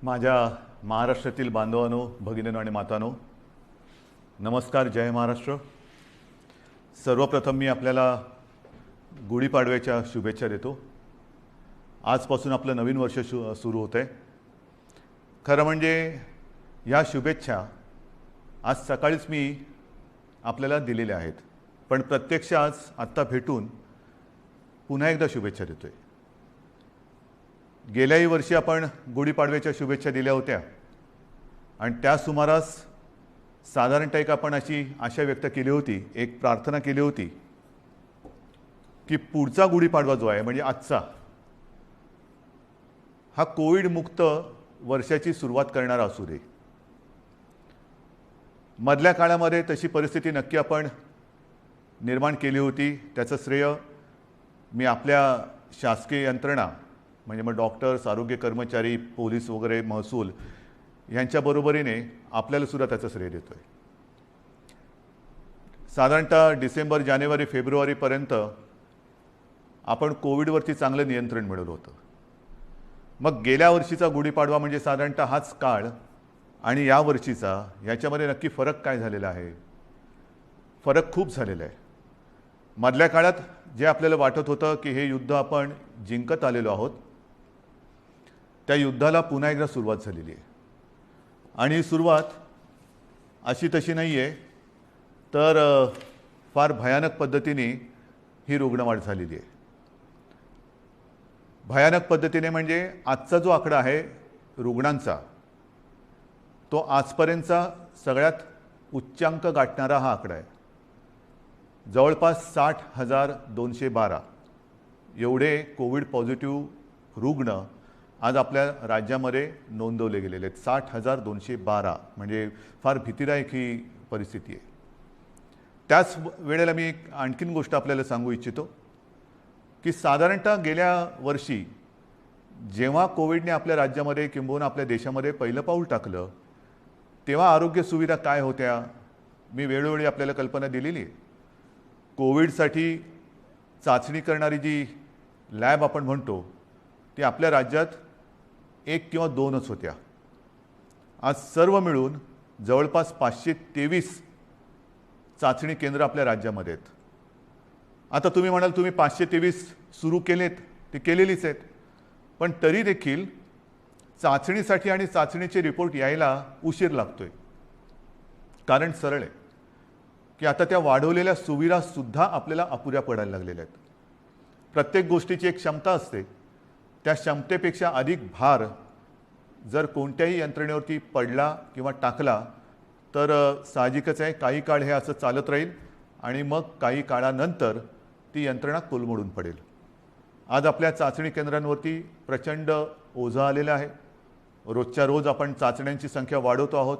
माझ्या महाराष्ट्रातील बांधवांनो, भगिनींनो आणि मातांनो, नमस्कार. जय महाराष्ट्र. सर्वप्रथम मी आपल्याला गुढीपाडव्याच्या शुभेच्छा देतो. आजपासून आपलं नवीन वर्ष सुरू होतं आहे. खरं म्हणजे या शुभेच्छा आज सकाळीच मी आपल्याला दिलेल्या आहेत, पण प्रत्यक्ष आज आत्ता भेटून पुन्हा एकदा शुभेच्छा देतोय. गेल्याही वर्षी आपण गुढीपाडव्याच्या शुभेच्छा दिल्या होत्या आणि त्या सुमारास साधारणतः एक आपण अशी आशा व्यक्त केली होती, एक प्रार्थना केली होती की पुढचा गुढीपाडवा जो आहे म्हणजे आजचा, हा कोविड मुक्त वर्षाची सुरुवात करणारा असू दे. मधल्या काळामध्ये तशी परिस्थिती नक्की आपण निर्माण केली होती. त्याचं श्रेय मी आपल्या शासकीय यंत्रणा म्हणजे मग डॉक्टर्स, आरोग्य कर्मचारी, पोलीस वगैरे, महसूल यांच्या बरोबरीने आपल्याला सुद्धा त्याचं श्रेय देतोय. साधारणतः डिसेंबर, जानेवारी, फेब्रुवारीपर्यंत आपण कोविडवरती चांगलं नियंत्रण मिळवलं होतं. मग गेल्या वर्षीचा गुढीपाडवा म्हणजे साधारणतः हाच काळ आणि या वर्षीचा याच्यामध्ये नक्की फरक काय झालेला आहे? फरक खूप झालेला आहे. मधल्या काळात जे आपल्याला वाटत होतं की हे युद्ध आपण जिंकत आलेलो आहोत, त्या युद्धाला पुन्हा एकदा सुरुवात झालेली आहे. आणि ही सुरुवात अशी तशी नाही आहे, तर फार भयानक पद्धतीने ही रुग्णवाढ झालेली आहे. भयानक पद्धतीने म्हणजे आजचा जो आकडा आहे रुग्णांचा, तो आजपर्यंतचा सगळ्यात उच्चांक गाठणारा हा आकडा आहे. जवळपास 60,212 एवढे कोविड पॉझिटिव्ह रुग्ण आज आपल्या राज्यामध्ये नोंदवले गेलेले आहेत. 60,212 म्हणजे फार भीतीदायक ही परिस्थिती आहे. त्याच वेळेला मी एक आणखीन गोष्ट आपल्याला सांगू इच्छितो की साधारणतः गेल्या वर्षी जेव्हा कोविडने आपल्या राज्यामध्ये किंबहुना आपल्या देशामध्ये पहिलं पाऊल टाकलं, तेव्हा आरोग्य सुविधा काय होत्या मी वेळोवेळी आपल्याला कल्पना दिलेली आहे. कोविडसाठी चाचणी करणारी जी लॅब आपण म्हणतो ती आपल्या राज्यात 1 किंवा 2च होत्या. आज सर्व मिळून जवळपास 523 चाचणी केंद्र आपल्या राज्यामध्ये आहेत. आता तुम्ही म्हणाल तुम्ही 523 सुरू केलेत, ती केलेलीच आहेत, पण तरी देखील चाचणीसाठी आणि चाचणीचे रिपोर्ट यायला उशीर लागतोय. कारण सरळ आहे की आता त्या वाढवलेल्या सुविधासुद्धा आपल्याला अपुऱ्या पडायला लागलेल्या आहेत. प्रत्येक गोष्टीची एक क्षमता असते, त्या क्षमतेपेक्षा अधिक भार जर कोणत्याही यंत्रणेवरती पडला किंवा टाकला तर साहजिकच आहे काही काळ हे असं चालत राहील आणि मग काही काळानंतर ती यंत्रणा कोलमडून पडेल. आज आपल्या चाचणी केंद्रांवरती प्रचंड ओझं आलेलं आहे. रोजच्या रोज आपण चाचण्यांची संख्या वाढवतो आहोत.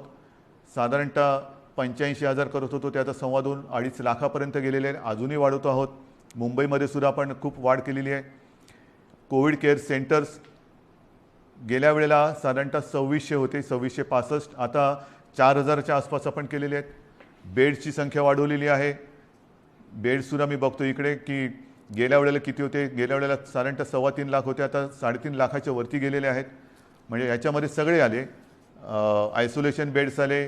साधारणतः 85,000 करत होतो, ते आता 2.25-2.5 लाखापर्यंत गेलेले आहे. अजूनही वाढवतो आहोत. मुंबईमध्ये सुद्धा आपण खूप वाढ केलेली आहे. कोविड केअर सेंटर्स गेल्या वेळेला साधारणतः 2600 होते, 2665, आता 4000च्या आसपास आपण केलेले आहेत. बेड्सची संख्या वाढवलेली आहे. बेड्ससुद्धा मी बघतो इकडे की गेल्या वेळेला किती होते, गेल्या वेळेला साधारणतः 3.25 लाख होते, आता 3.5 लाखाच्या वरती गेलेले आहेत. म्हणजे याच्यामध्ये सगळे आले, आयसोलेशन बेड्स आले,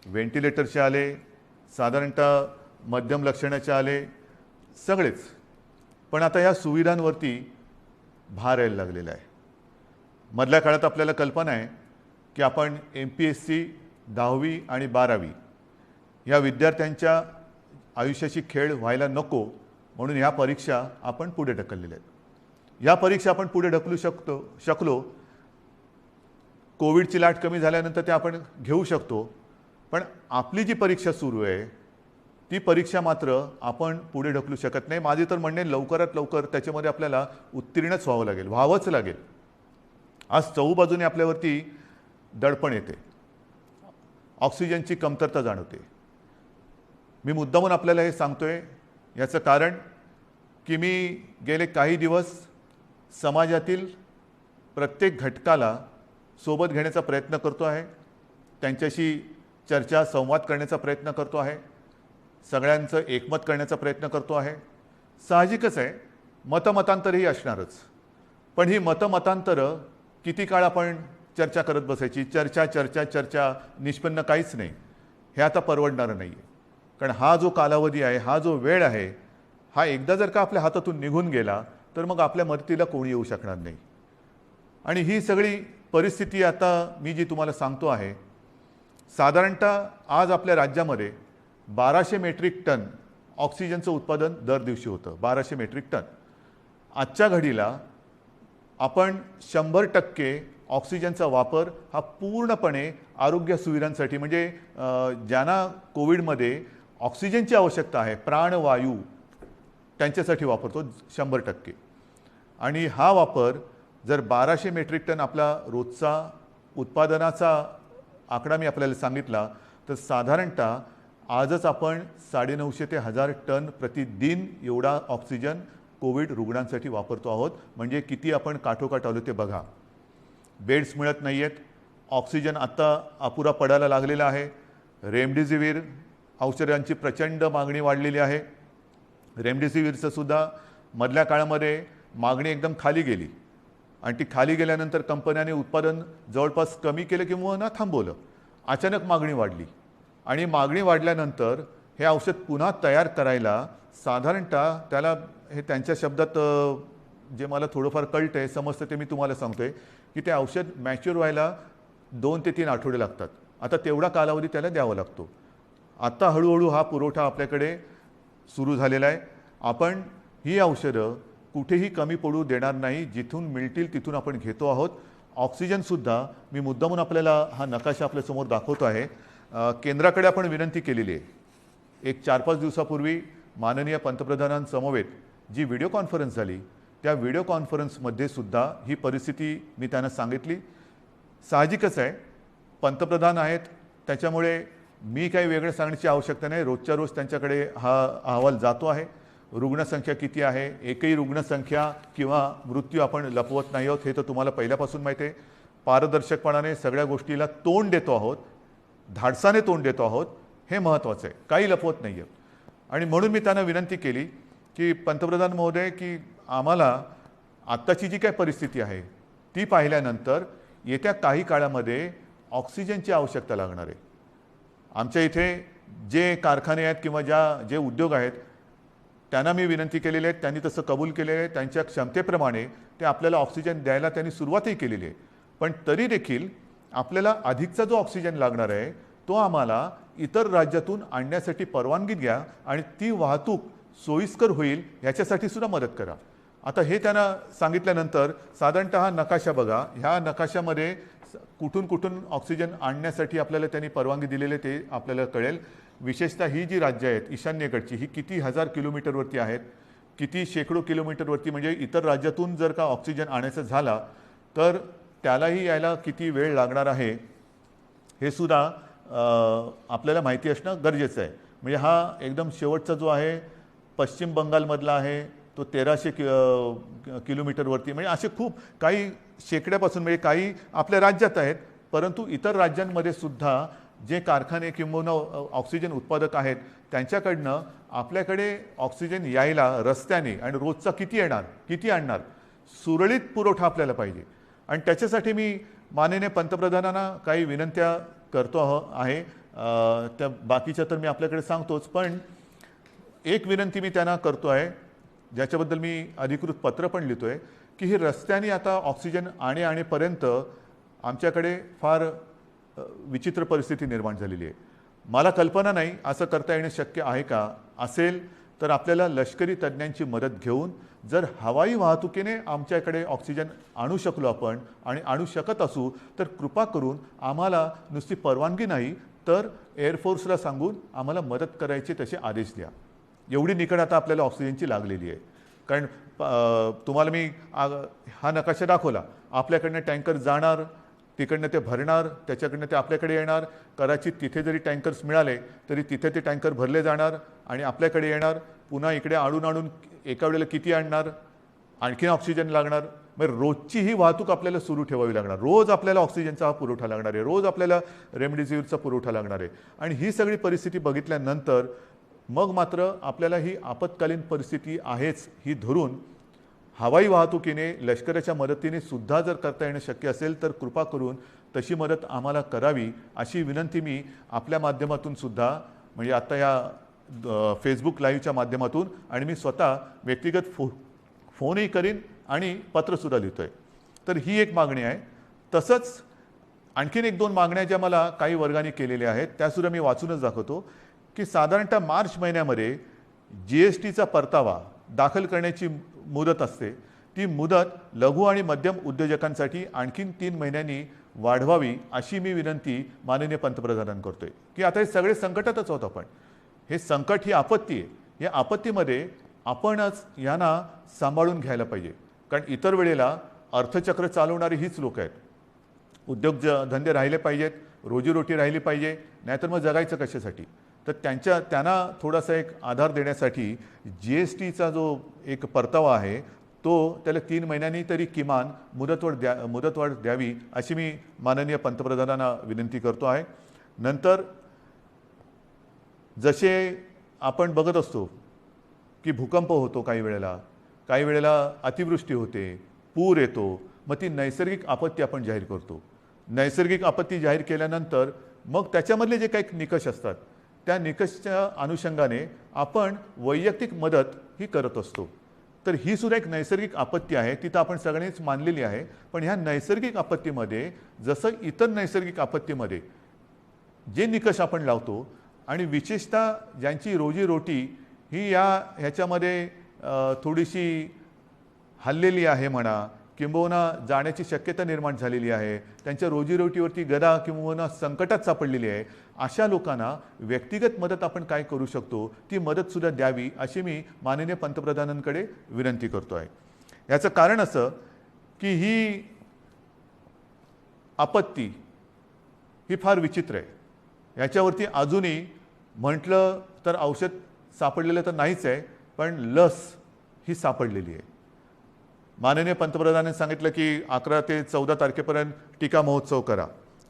व्हेंटिलेटरचे आले, साधारणतः मध्यम लक्षणाचे आले, सगळेच. पण आता या सुविधांवरती भार यायला लागलेला आहे. मधल्या काळात आपल्याला कल्पना आहे की आपण MPSC 10वी आणि 12वी या विद्यार्थ्यांच्या आयुष्याची खेळ व्हायला नको म्हणून ह्या परीक्षा आपण पुढे ढकललेल्या आहेत. या परीक्षा आपण पुढे ढकलू शकलो. कोविडची लाट कमी झाल्यानंतर ते आपण घेऊ शकतो, पण आपली जी परीक्षा सुरू आहे ती परीक्षा मात्र आपण पुढे ढकलू शकत नाही. माझे तर म्हणणे लवकरात लवकर त्याच्यामध्ये आपल्याला उत्तीर्णच व्हावंच लागेल. आज चहूबाजूने आपल्यावरती दडपण येते, ऑक्सिजनची कमतरता जाणवते. मी मुद्दामून आपल्याला हे सांगतोय याचं कारण की मी गेले काही दिवस समाजातील प्रत्येक घटकाला सोबत घेण्याचा प्रयत्न करतो आहे, त्यांच्याशी चर्चा संवाद करण्याचा प्रयत्न करतो आहे, सगळ्यांचं एकमत करण्याचा प्रयत्न करतो आहे. साहजिकच आहे मतमतांतरही असणारच, पण ही मतमतांतरं किती काळ आपण चर्चा करत बसायची, चर्चा चर्चा चर्चा, निष्पन्न काहीच नाही. हे आता परवडणारं नाही आहे. कारण हा जो कालावधी आहे, हा जो वेळ आहे, हा एकदा जर का आपल्या हातातून निघून गेला तर मग आपल्या मदतीला कोणी येऊ शकणार नाही. आणि ही सगळी परिस्थिती आता मी जी तुम्हाला सांगतो आहे, साधारणतः आज आपल्या राज्यामध्ये 1200 मेट्रिक टन ऑक्सिजनचं उत्पादन दर दिवशी होतं. 1200 मेट्रिक टन. आजच्या घडीला आपण 100% ऑक्सिजनचा वापर हा पूर्णपणे आरोग्य सुविधांसाठी, म्हणजे ज्यांना कोविडमध्ये ऑक्सिजनची आवश्यकता आहे, प्राणवायू, त्यांच्यासाठी वापरतो 100%. आणि हा वापर जर 1200 मेट्रिक टन आपला रोजचा उत्पादनाचा आकडा मी आपल्याला सांगितला, तर साधारणतः आजच आपण 950 ते 1000 टन प्रतिदिन एवढा ऑक्सिजन कोविड रुग्णांसाठी वापरतो आहोत. म्हणजे किती आपण काठोकाठ आलो ते बघा. बेड्स मिळत नाही आहेत, ऑक्सिजन आत्ता अपुरा पडायला लागलेला आहे. रेमडेसिवीर औषधांची प्रचंड मागणी वाढलेली आहे. रेमडेसिवीरचं सुद्धा मधल्या काळामध्ये मागणी एकदम खाली गेली आणि ती खाली गेल्यानंतर कंपन्यांनी उत्पादन जवळपास कमी केलं किंवा ना थांबवलं. अचानक मागणी वाढली आणि मागणी वाढल्यानंतर हे औषध पुन्हा तयार करायला साधारणतः त्याला, हे त्यांच्या शब्दात जे मला थोडंफार कळतं आहे, समजतं ते मी तुम्हाला सांगतो आहे, की ते औषध मॅच्युअर व्हायला 2 ते 3 आठवडे लागतात. आता तेवढा कालावधी त्याला द्यावा लागतो. आत्ता हळूहळू हा पुरवठा आपल्याकडे सुरू झालेला आहे. आपण ही औषधं कुठेही कमी पडू देणार नाही. जिथून मिळतील तिथून आपण घेतो आहोत. ऑक्सिजनसुद्धा मी मुद्दामून आपल्याला हा नकाशा आपल्यासमोर दाखवतो आहे. केंद्राकडे आपण विनंती केलेली आहे. एक 4-5 दिवसापूर्वी माननीय पंतप्रधानांसमवेत जी व्हिडिओ कॉन्फरन्स झाली, त्या व्हिडिओ कॉन्फरन्समध्ये सुद्धा ही परिस्थिती मी त्यांना सांगितली. साहजिकच आहे, पंतप्रधान आहेत, त्याच्यामुळे मी काही वेगळं सांगण्याची आवश्यकता नाही. रोजच्या रोज त्यांच्याकडे हा अहवाल जातो आहे. रुग्णसंख्या किती आहे, एकही रुग्णसंख्या किंवा मृत्यू आपण लपवत नाही आहोत, हे तर तुम्हाला पहिल्यापासून माहिती आहे. पारदर्शकपणाने सगळ्या गोष्टीला तोंड देतो आहोत, धाडसाने तोंड देतो आहोत, हे महत्त्वाचं आहे. काही लपवत नाही आहे. आणि म्हणून मी त्यांना विनंती केली की पंतप्रधान महोदय, की आम्हाला आत्ताची जी काय परिस्थिती आहे ती पाहिल्यानंतर येत्या काही काळामध्ये ऑक्सिजनची आवश्यकता लागणार आहे. आमच्या इथे जे कारखाने आहेत किंवा जे उद्योग आहेत त्यांना मी विनंती केलेली आहे, त्यांनी तसं कबूल केलेलं आहे. त्यांच्या क्षमतेप्रमाणे ते आपल्याला ऑक्सिजन द्यायला त्यांनी सुरुवातही केलेली आहे. पण तरी देखील आपल्याला अधिकचा जो ऑक्सिजन लागणार आहे तो आम्हाला इतर राज्यातून आणण्यासाठी परवानगी द्या आणि ती वाहतूक सोयीस्कर होईल याच्यासाठी सुद्धा मदत करा. आता हे त्यांना सांगितल्यानंतर साधारणतः हा नकाशा बघा. ह्या नकाशामध्ये कुठून कुठून ऑक्सिजन आणण्यासाठी आपल्याला त्यांनी परवानगी दिलेले ते आपल्याला कळेल. विशेषतः ही जी राज्य आहेत ईशान्येकडची, ही किती हजार किलोमीटरवरती आहेत, किती शेकडो किलोमीटरवरती. म्हणजे इतर राज्यातून जर का ऑक्सिजन आणायचं झाला तर त्यालाही यायला किती वेळ लागणार आहे हे सुद्धा आपल्याला माहिती असणं गरजेचं आहे. म्हणजे हा एकदम शेवटचा जो आहे पश्चिम बंगालमधला आहे, तो 1300 किलोमीटरवरती. म्हणजे असे खूप काही शेकड्यापासून, म्हणजे काही आपल्या राज्यात आहेत, परंतु इतर राज्यांमध्ये सुद्धा जे कारखाने किंवा ऑक्सिजन उत्पादक आहेत त्यांच्याकडनं आपल्याकडे ऑक्सिजन यायला रस्त्याने आणि रोजचा किती येणार, किती आणणार, सुरळीत पुरवठा आपल्याला पाहिजे. आणि त्याच्यासाठी मी माननीय पंतप्रधानांना काही विनंत्या करतो आहे. त्या बाकीच्या तर मी आपल्याकडे सांगतोच, पण एक विनंती मी त्यांना करतो आहे, ज्याच्याबद्दल मी अधिकृत पत्र पण लिहितो आहे, की ही रस्त्याने आता ऑक्सिजन आणेपर्यंत आमच्याकडे फार विचित्र परिस्थिती निर्माण झालेली आहे. मला कल्पना नाही असं करता येणं शक्य आहे का. असेल तर आपल्याला लष्करी तज्ज्ञांची मदत घेऊन जर हवाई वाहतुकीने आमच्याकडे ऑक्सिजन आणू शकलो आपण आणि आणू शकत असू तर कृपा करून आम्हाला नुसती परवानगी नाही तर एअरफोर्सला सांगून आम्हाला मदत करायचे तसे आदेश द्या. एवढी निकड आता आपल्याला ऑक्सिजनची लागलेली आहे. कारण तुम्हाला मी हा नकाशा दाखवला. आपल्याकडनं टँकर जाणार, तिकडनं ते भरणार, त्याच्याकडनं ते आपल्याकडे येणार. कदाचित तिथे जरी टँकर्स मिळाले तरी तिथे ते टँकर भरले जाणार आणि आपल्याकडे येणार. पुन्हा इकडे आणून एका वेळेला किती आणणार, आणखीन ऑक्सिजन लागणार. मग रोजची ही वाहतूक आपल्याला सुरू ठेवावी लागणार. रोज आपल्याला ऑक्सिजनचा हा पुरवठा लागणार आहे, रोज आपल्याला रेमडेसिवीरचा पुरवठा लागणार आहे. आणि ही सगळी परिस्थिती बघितल्यानंतर मग मात्र आपल्याला ही आपत्कालीन परिस्थिती आहेच ही धरून हवाई वाहतुकीने लष्कराच्या मदतीने सुद्धा जर करता येणं शक्य असेल तर कृपा करून तशी मदत आम्हाला करावी अशी विनंती मी आपल्या माध्यमातून सुद्धा म्हणजे आता या फेसबुक लाईव्हच्या माध्यमातून आणि मी स्वतः व्यक्तिगत फोनही करीन आणि पत्रसुद्धा लिहितो आहे. तर ही एक मागणी आहे. तसंच आणखीन एक दोन मागण्या ज्या मला काही वर्गाने केलेल्या आहेत त्यासुद्धा मी वाचूनच दाखवतो की साधारणतः मार्च महिन्यामध्ये GSTचा परतावा दाखल करण्याची मुदत असते. ती मुदत लघु आणि मध्यम उद्योजकांसाठी आणखीन 3 महिन्यांनी वाढवावी अशी मी विनंती माननीय पंतप्रधानांना करतोय की आता हे सगळे संकटातच आहोत आपण. हे संकट ही आपत्ती आहे. या आपत्तीमध्ये आपणच यांना सांभाळून घ्यायला पाहिजे. कारण इतर वेळेला अर्थचक्र चालवणारी हीच लोक आहेत. धंदे राहिले पाहिजेत, रोजीरोटी राहिली पाहिजे, नाहीतर मग जगायचं कशासाठी. तर त्यांना थोडासा एक आधार देण्यासाठी GSTचा जो एक परतावा आहे तो त्याला 3 महिन्यांनी तरी किमान मुदतवाढ द्यावी अशी मी माननीय पंतप्रधानांना विनंती करतो आहे. नंतर जसे आपण बघत असतो की भूकंप होतो, काही वेळेला अतिवृष्टी होते, पूर येतो, मग ती नैसर्गिक आपत्ती आपण जाहीर करतो. नैसर्गिक आपत्ती जाहीर केल्यानंतर मग त्याच्यामधले जे काही निकष असतात त्या निकषच्या अनुषंगाने आपण वैयक्तिक मदत ही करत असतो. तर ही सुद्धा एक नैसर्गिक आपत्ती आहे, तिथं आपण सगळ्यांनीच मानलेली आहे. पण ह्या नैसर्गिक आपत्तीमध्ये जसं इतर नैसर्गिक आपत्तीमध्ये जे निकष आपण लावतो आणि विशेषतः ज्यांची रोजीरोटी ही ह्याच्यामध्ये थोडीशी हल्लेली आहे म्हणा किंबहुना जाण्याची शक्यता निर्माण झालेली आहे, त्यांच्या रोजीरोटीवरती गदा किंवा संकटात सापडलेली आहे, अशा लोकांना व्यक्तिगत मदत आपण काय करू शकतो ती मदतसुद्धा द्यावी अशी मी माननीय पंतप्रधानांकडे विनंती करतो आहे. याचं कारण असं की ही आपत्ती ही फार विचित्र आहे. याच्यावरती अजूनही म्हटलं तर औषध सापडलेलं तर नाहीच आहे, पण लस ही सापडलेली आहे. माननीय पंतप्रधानांनी सांगितलं की 11 ते 14 तारखेपर्यंत टीका महोत्सव करा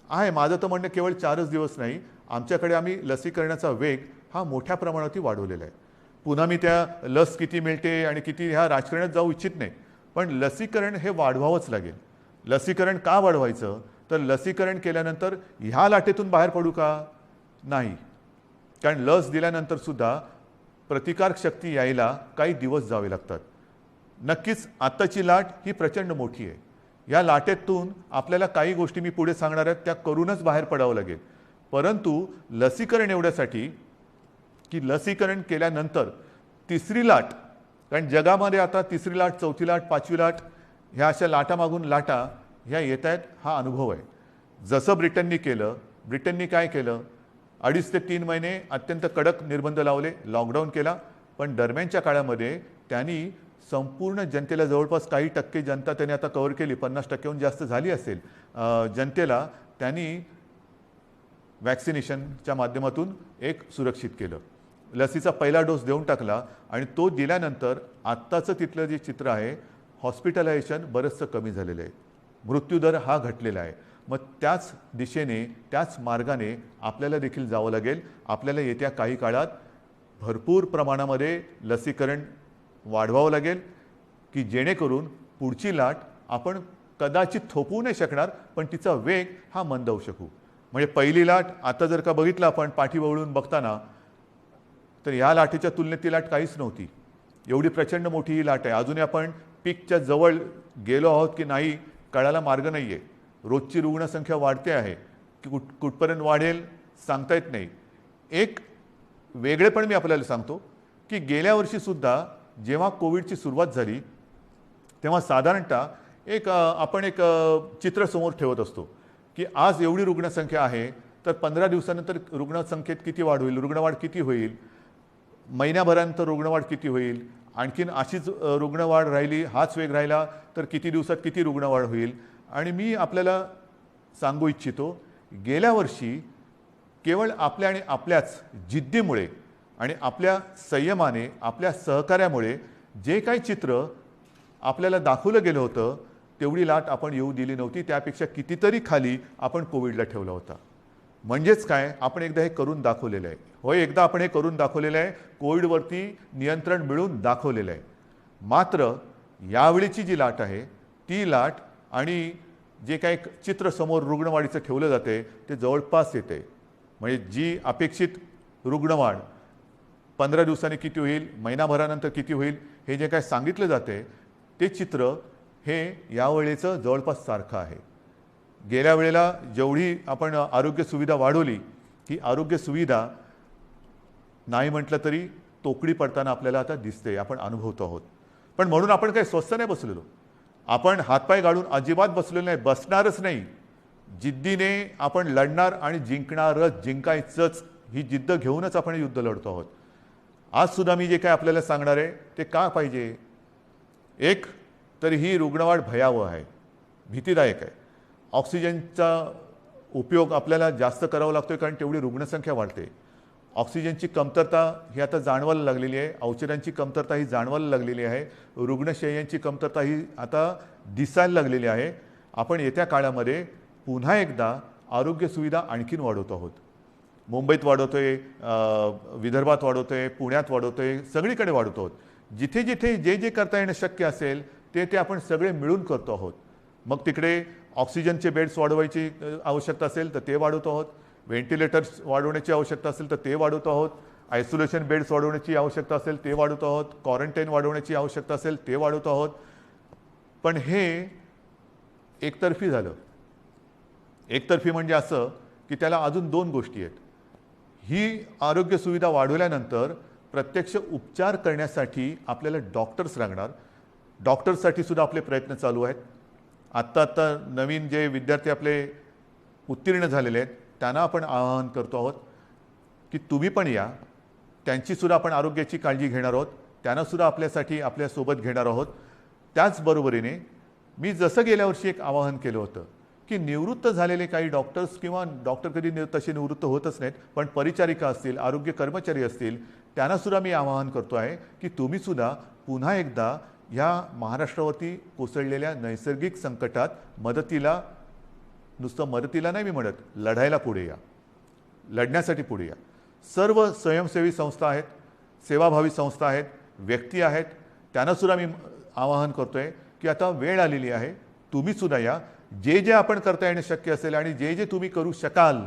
आहे. माझं तर म्हणणं केवळ 4च दिवस नाही, आमच्याकडे आम्ही लसीकरणाचा वेग हा मोठ्या प्रमाणात वाढवलेला आहे. पुन्हा मी त्या लस किती मिळते आणि किती ह्या राजकारणात जाऊ इच्छित नाही, पण लसीकरण हे वाढवावंच लागेल. लसीकरण का वाढवायचं तर लसीकरण केल्यानंतर ह्या लाटेतून बाहेर पडू का नाही. कारण लस दिल्यानंतर सुद्धा प्रतिकारक शक्ती यायला काही दिवस जावे लागतात. नक्कीच आत्ताची लाट ही प्रचंड मोठी आहे. या लाटेतून आपल्याला काही गोष्टी मी पुढे सांगणार आहेत त्या करूनच बाहेर पडावं लागेल. परंतु लसीकरण एवढ्यासाठी की लसीकरण केल्यानंतर तिसरी लाट, कारण जगामध्ये आता तिसरी लाट, चौथी लाट, पाचवी लाट ह्या अशा लाटामागून लाटा ह्या येत आहेत, हा अनुभव आहे. जसं ब्रिटननी काय केलं 2.5 ते 3 महिने अत्यंत कडक निर्बंध लावले, लॉकडाऊन केला. पण दरम्यानच्या काळामध्ये त्यांनी संपूर्ण जनतेला जवळपास काही टक्के जनता त्यांनी आता कव्हर केली, 50%हून जास्त झाली असेल जनतेला त्यांनी वॅक्सिनेशनच्या माध्यमातून एक सुरक्षित केलं. लसीचा पहिला डोस देऊन टाकला आणि तो दिल्यानंतर आत्ताचं तिथलं जे चित्र आहे हॉस्पिटलायझेशन बरंचसं कमी झालेलं आहे, मृत्यूदर हा घटलेला आहे. मग त्याच दिशेने त्याच मार्गाने आपल्याला देखील जावं लागेल. आपल्याला येत्या काही काळात भरपूर प्रमाणामध्ये लसीकरण वाढवावं लागेल की जेणेकरून पुढची लाट आपण कदाचित थोपवू नाही शकणार, पण तिचा वेग हा मंदावू शकू. म्हणजे पहिली लाट आता जर का बघितलं आपण पाठीवळून बघताना तर ह्या लाटेच्या तुलनेत ती लाट काहीच नव्हती. एवढी प्रचंड मोठी ही लाट आहे. अजूनही आपण पीकच्या जवळ गेलो आहोत की नाही कळायला मार्ग नाही आहे. रोजची रुग्णसंख्या वाढते आहे की कुठपर्यंत वाढेल सांगता येत नाही. एक वेगळेपण मी आपल्याला सांगतो की गेल्या वर्षीसुद्धा जेव्हा कोविडची सुरुवात झाली तेव्हा साधारणतः आपण एक चित्र समोर ठेवत असतो की आज एवढी रुग्णसंख्या आहे तर 15 दिवसानंतर रुग्णसंख्येत किती वाढ होईल, रुग्णवाढ किती होईल, महिन्याभरानंतर रुग्णवाढ किती होईल, आणखीन अशीच रुग्णवाढ राहिली, हाच वेग राहिला तर किती दिवसात किती रुग्णवाढ होईल. आणि मी आपल्याला सांगू इच्छितो गेल्या वर्षी केवळ आपल्या आणि आपल्याच जिद्दीमुळे आणि आपल्या संयमाने, आपल्या सहकार्यामुळे जे काही चित्र आपल्याला दाखवलं गेलं होतं तेवढी लाट आपण येऊ दिली नव्हती. त्यापेक्षा कितीतरी खाली आपण कोविडला ठेवला होता. म्हणजेच काय, आपण एकदा हे करून दाखवलेलं आहे. होय, एकदा आपण हे करून दाखवलेलं आहे, कोविडवरती नियंत्रण मिळवून दाखवलेलं आहे. मात्र यावेळीची जी लाट आहे ती लाट आणि जे काही चित्र समोर रुग्णवाढीचं ठेवलं जाते ते जवळपास येते. म्हणजे जी अपेक्षित रुग्णवाढ 15 दिवसांनी किती होईल, महिनाभरानंतर किती होईल, हे जे काय सांगितलं जाते ते चित्र हे यावेळेचं जवळपास सारखं आहे. गेल्या वेळेला जेवढी आपण आरोग्य सुविधा वाढवली ही आरोग्य सुविधा नाही म्हटलं तरी तोकडी पडताना आपल्याला आता दिसते, आपण अनुभवतो आहोत. पण म्हणून आपण काही स्वस्थ नाही बसलेलो, आपण हातपाय गाळून अजिबात बसलेलो नाही, बसणारच नाही. जिद्दीने आपण लढणार आणि जिंकणारच, जिंकायचंच ही जिद्द घेऊनच आपण युद्ध लढतो आहोत. आज सुद्धा मी जे काय आपल्याला सांगणार आहे ते का पाहिजे. एक तर ही रुग्णवाढ भयावह आहे, भीतीदायक आहे. ऑक्सिजनचा उपयोग आपल्याला जास्त करावा लागतोय कारण तेवढी रुग्णसंख्या वाढते. ऑक्सिजनची कमतरता ही आता जाणवायला लागलेली आहे, औषधांची कमतरता ही जाणवायला लागलेली आहे, रुग्णशय्यांची कमतरता ही आता दिसायला लागलेली आहे. आपण येत्या काळामध्ये पुन्हा एकदा आरोग्य सुविधा आणखीन वाढवतो आहोत. मुंबईत वाढवतोय, विदर्भात वाढवतोय, पुण्यात वाढवतोय, सगळीकडे वाढवतो आहोत. जिथे जिथे जे जे करता येणं शक्य असेल ते ते आपण सगळे मिळून करतो आहोत. मग तिकडे ऑक्सिजनचे बेड्स वाढवायची आवश्यकता असेल तर ते वाढवतो आहोत, व्हेंटिलेटर्स वाढवण्याची आवश्यकता असेल तर ते वाढवतो आहोत, आयसोलेशन बेड्स वाढवण्याची आवश्यकता असेल ते वाढवतो आहोत, क्वारंटाईन वाढवण्याची आवश्यकता असेल ते वाढवतो आहोत. पण हे एकतर्फी झालं. एकतर्फी म्हणजे असं की त्याला अजून दोन गोष्टी आहेत. ही आरोग्य सुविधा वाढवल्यानंतर प्रत्यक्ष उपचार करण्यासाठी आपल्याला डॉक्टर्स लागणार. डॉक्टर्ससाठी सुद्धा आपले प्रयत्न चालू आहेत. आत्ता नवीन जे विद्यार्थी आपले उत्तीर्ण झालेले आहेत त्यांना आपण आवाहन करतो आहोत की तुम्ही पण या, त्यांचीसुद्धा आपण आरोग्याची काळजी घेणार आहोत, त्यांनासुद्धा आपल्यासाठी आपल्यासोबत घेणार आहोत. त्याचबरोबरीने मी जसं गेल्या वर्षी एक आवाहन केलं होतं की निवृत्त झालेले काही डॉक्टर्स किंवा डॉक्टर कधी तसे निवृत्त होतच नाहीत, पण परिचारिका असतील, आरोग्य कर्मचारी असतील, त्यांनासुद्धा मी आवाहन करतो आहे की तुम्हीसुद्धा पुन्हा एकदा ह्या महाराष्ट्रावरती कोसळलेल्या नैसर्गिक संकटात मदतीला, नुसतं मदतीला नाही मी म्हणत, लढायला पुढे या, लढण्यासाठी पुढे या. सर्व स्वयंसेवी संस्था आहेत, सेवाभावी संस्था आहेत, व्यक्ती आहेत, त्यांनासुद्धा मी आवाहन करतो आहे की आता वेळ आलेली आहे, तुम्हीसुद्धा या. जे जे आपण करता येणं शक्य असेल आणि जे जे तुम्ही करू शकाल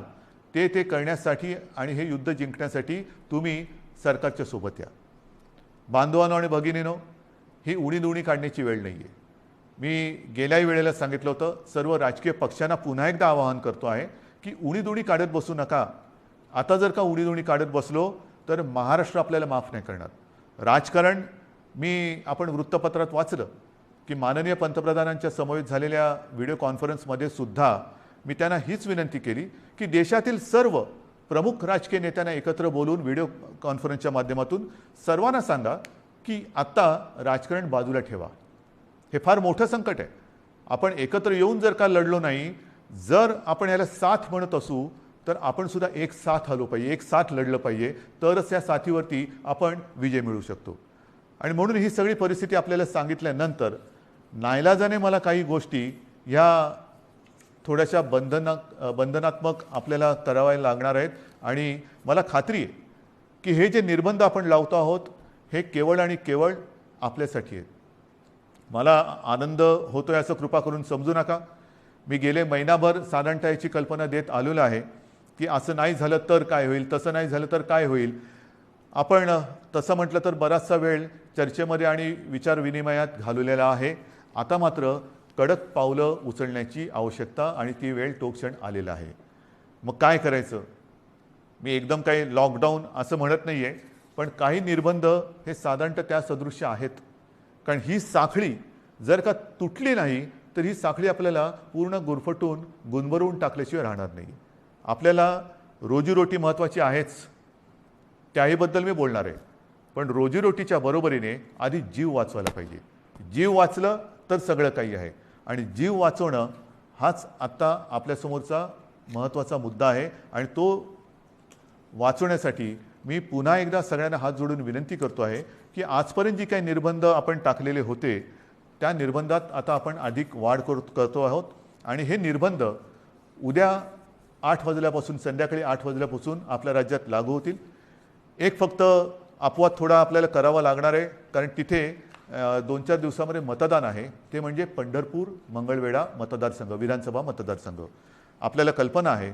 ते ते करण्यासाठी आणि हे युद्ध जिंकण्यासाठी तुम्ही सरकारच्या सोबत या. बांधवांनो आणि भगिनीनो, ही उणीधुणी काढण्याची वेळ नाही आहे. मी गेल्याही वेळेला सांगितलं होतं, सर्व राजकीय पक्षांना पुन्हा एकदा आवाहन करतो आहे की उणीधुणी काढत बसू नका. आता जर का उणीधुणी काढत बसलो तर महाराष्ट्र आपल्याला माफ नाही करणार. राजकारण आपण वृत्तपत्रात वाचलं की माननीय पंतप्रधानांच्या समवेत झालेल्या व्हिडिओ कॉन्फरन्समध्ये सुद्धा मी त्यांना हीच विनंती केली की देशातील सर्व प्रमुख राजकीय नेत्यांना एकत्र बोलून व्हिडिओ कॉन्फरन्सच्या माध्यमातून सर्वांना सांगा की आत्ता राजकारण बाजूला ठेवा. हे फार मोठं संकट आहे. आपण एकत्र येऊन जर का लढलो नाही, जर आपण याला साथ म्हणत असू तर आपण सुद्धा एक साथ आलो पाहिजे, एक साथ लढलं पाहिजे, तरच या साथीवरती आपण विजय मिळवू शकतो. आणि म्हणून ही सगळी परिस्थिती आपल्याला सांगितल्यानंतर नाईलाजाने मला काही गोष्टी ह्या थोड्याशा बंधनात्मक आपल्याला करावायला लागणार आहेत. आणि मला खात्री आहे की हे जे निर्बंध आपण लावतो आहोत हे केवळ आणि केवळ आपल्यासाठी आहेत. मला आनंद होतोय असं कृपा करून समजू नका. मी गेले महिनाभर साधारणतः याची कल्पना देत आलेलो आहे की असं नाही झालं तर काय होईल, तसं नाही झालं तर काय होईल. आपण तसं म्हटलं तर बराचसा वेळ चर्चेमध्ये आणि विचारविनिमयात घालवलेला आहे. आता मात्र कडक पावलं उचलण्याची आवश्यकता आणि ती वेळ तो क्षण आलेला आहे. मग काय करायचं. मी एकदम काही लॉकडाऊन असं म्हणत नाही आहे, पण काही निर्बंध हे साधारणतः त्या सदृश्य आहेत. कारण ही साखळी जर का तुटली नाही तर ही साखळी आपल्याला पूर्ण गुरफटून गुंबरून टाकल्याशिवाय राहणार नाही. आपल्याला रोजीरोटी महत्त्वाची आहेच, त्याहीबद्दल मी बोलणार आहे. पण रोजीरोटीच्या बरोबरीने आधी जीव वाचवायला पाहिजे. जीव वाचलं तर सगळं काही आहे. आणि जीव वाचवणं हाच आत्ता आपल्यासमोरचा महत्त्वाचा मुद्दा आहे. आणि तो वाचवण्यासाठी मी पुन्हा एकदा सगळ्यांना हात जोडून विनंती करतो आहे की आजपर्यंत जी काही निर्बंध आपण टाकलेले होते त्या निर्बंधात आता आपण अधिक वाढ करतो आहोत. आणि हे निर्बंध उद्या 8 वाजल्यापासून, संध्याकाळी 8 वाजल्यापासून आपल्या राज्यात लागू होतील. एक फक्त अपवाद थोडा आपल्याला करावा लागणार आहे, कारण तिथे 2-4 दिवसामध्ये मतदान आहे, ते म्हणजे पंढरपूर मंगळवेढा मतदारसंघ, विधानसभा मतदारसंघ. आपल्याला कल्पना आहे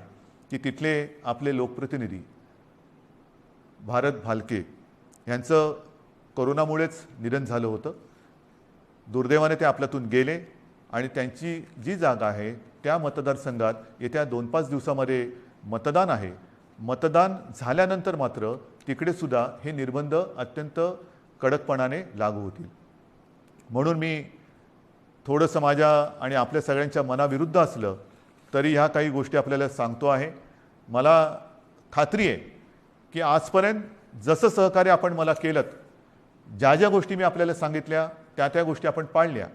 की तिथले आपले लोकप्रतिनिधी भारत भालके यांचं कोरोनामुळेच निधन झालं होतं. दुर्दैवाने ते आपल्यातून गेले आणि त्यांची जी जागा आहे त्या मतदारसंघात येत्या 2-5 दिवसामध्ये मतदान आहे. मतदान झाल्यानंतर मात्र तिकडे सुद्धा हे निर्बंध अत्यंत कडकपणाने लागू होतील. म्हणून मी थोडंसं माझ्या आणि आपल्या सगळ्यांच्या मनाविरुद्ध असलं तरी ह्या काही गोष्टी आपल्याला सांगतो आहे. मला खात्री आहे की आजपर्यंत जसं सहकार्य आपण मला केलं, ज्या ज्या गोष्टी मी आपल्याला सांगितल्या त्या गोष्टी आपण पाळल्या,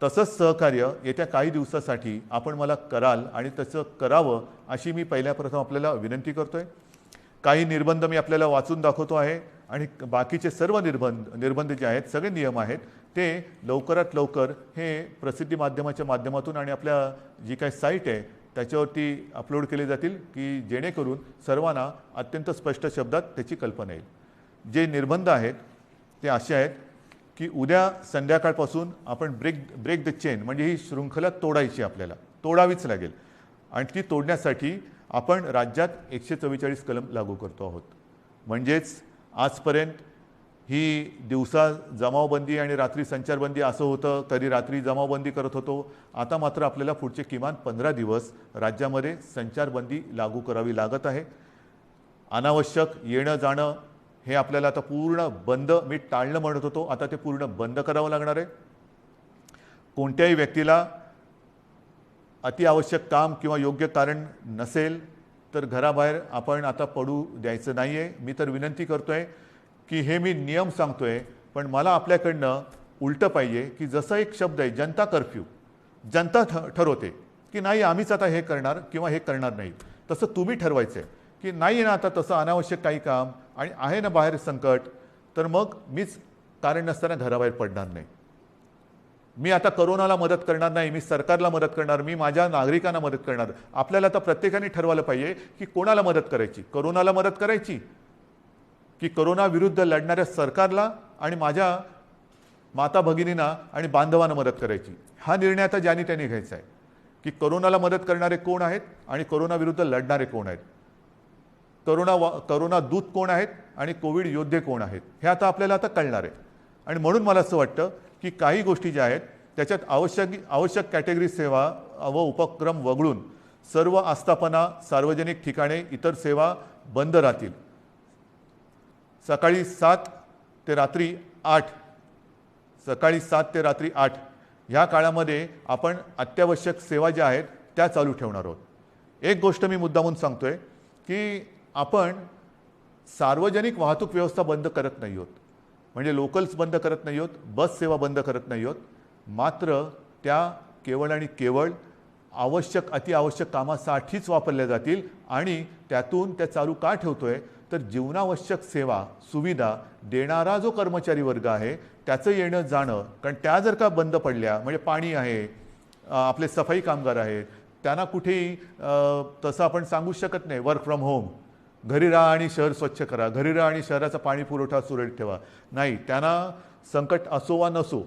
तसंच सहकार्य येत्या काही दिवसासाठी आपण मला कराल आणि तसं करावं अशी मी पहिल्याप्रथम आपल्याला विनंती करतोय. काही निर्बंध मी आपल्याला वाचून दाखवतो आहे आणि बाकीचे सर्व निर्बंध जे आहेत, सगळे नियम आहेत, ते लवकरात लवकर हे प्रसिद्धी माध्यमाच्या माध्यमातून आणि आपल्या जी काही साईट आहे त्याच्यावरती अपलोड केले जातील की जेणेकरून सर्वांना अत्यंत स्पष्ट शब्दात त्याची कल्पना येईल. जे निर्बंध आहेत ते असे आहेत की उद्या संध्याकाळपासून आपण ब्रेक द चेन म्हणजे ही शृंखला तोडायची, आपल्याला तोडावीच लागेल आणि ती तोडण्यासाठी आपण राज्यात 144 कलम लागू करतो आहोत. म्हणजेच आजपर्यंत ही दिवसा जमावबंदी आणि रात्री संचारबंदी असं होतं, कधी रात्री जमावबंदी करत होतो. आता मात्र आपल्याला पुढचे किमान 15 दिवस राज्यामध्ये संचारबंदी लागू करावी लागत आहे. अनावश्यक येणं जाणं हे आपल्याला आता पूर्ण बंद, मी टाळणं म्हणत होतो, आता ते पूर्ण बंद करावं लागणार आहे. कोणत्याही व्यक्तीला अतिआवश्यक काम किंवा योग्य कारण नसेल तर घराबाहेर आपण आता पडू द्यायचं नाही आहे. मी तर विनंती करतोय की हे मी नियम सांगतोय, पण मला आपल्याकडनं उलटं पाहिजे की जसं एक शब्द आहे जनता कर्फ्यू, जनता ठरवते की नाही आम्हीच आता हे करणार किंवा हे करणार नाही, तसं तुम्ही ठरवायचं आहे की नाही ना आता तसं अनावश्यक काही काम आणि आहे ना बाहेर संकट, तर मग मीच कारण नसताना घराबाहेर पडणार नाही. मी आता कोरोनाला मदत करणार नाही, मी सरकारला मदत करणार, मी माझ्या नागरिकांना मदत करणार. आपल्याला आता प्रत्येकाने ठरवायला पाहिजे की कोणाला मदत करायची, कोरोनाला मदत करायची की कोरोना विरुद्ध लढणाऱ्या सरकारला आणि माझ्या माता भगिनींना आणि बांधवांना मदत करायची. हा निर्णय आता ज्यांनी त्यांनी घ्यायचा आहे की कोरोनाला मदत करणारे कोण आहेत आणि कोरोना विरुद्ध लढणारे कोण आहेत, कोरोना दूत कोण आहेत आणि कोविड योद्धे कोण आहेत, हे आता आपल्याला आता कळणार आहे. आणि म्हणून मला असं वाटतं की काही गोष्टी ज्या आहेत त्याच्यात आवश्यक कॅटेगरी सेवा व उपक्रम वगळून सर्व आस्थापना, सार्वजनिक ठिकाणे, इतर सेवा बंद राहतील. सकाळी 7 ते रात्री 8 ह्या काळामध्ये आपण अत्यावश्यक सेवा ज्या आहेत त्या चालू ठेवणार आहोत. एक गोष्ट मी मुद्दामून सांगतोय की आपण सार्वजनिक वाहतूक व्यवस्था बंद करत नाही आहोत, म्हणजे लोकल्स बंद करत नाही आहोत, बस सेवा बंद करत नाही आहोत. मात्र त्या केवळ आणि केवळ अतिआवश्यक कामासाठीच वापरल्या जातील आणि त्यातून त्या चालू का ठेवतोय तर जीवनावश्यक सेवा सुविधा देणारा जो कर्मचारी वर्ग आहे त्याचं येणं जाणं, कारण त्या जर का बंद पडल्या म्हणजे पाणी आहे, आपले सफाई कामगार आहेत, त्यांना कुठेही तसं आपण सांगू शकत नाही वर्क फ्रॉम होम, घरी राहा आणि शहर स्वच्छ करा, घरी राहा आणि शहराचा पाणी पुरवठा सुरळीत ठेवा, नाही, त्यांना संकट असो वा नसो